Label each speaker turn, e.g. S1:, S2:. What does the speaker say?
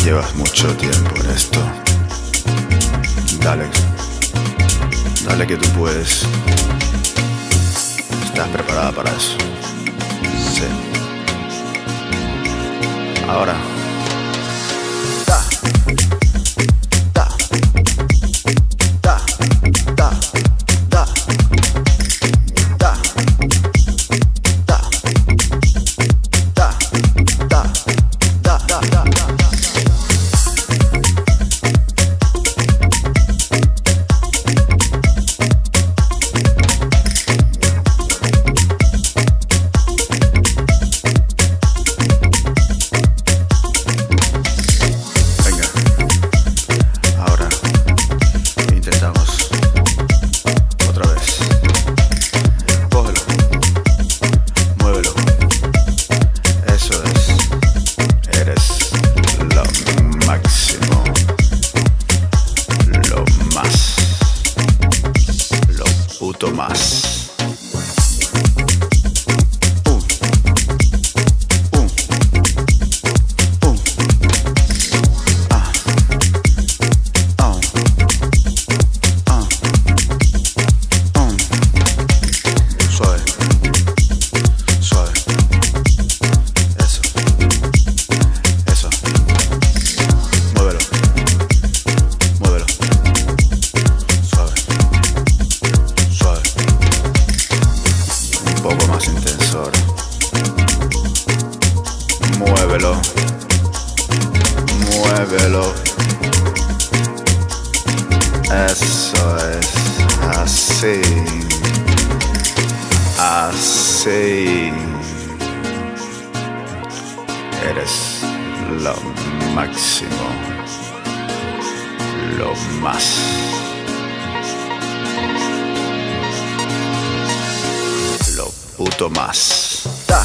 S1: Llevas mucho tiempo en esto. Dale, dale que tú puedes. ¿Estás preparada para eso? Sí. Ahora. Da, da, da, da, da, da, da, da, da, da, da, da, da. Más. Suave, suave. Eso, eso. Muévelo, muévelo. Suave, suave. Un poco más intenso ahora. Muévelo, muévelo. Eso es, así, así. Eres lo máximo, lo más. Lo puto más. Da.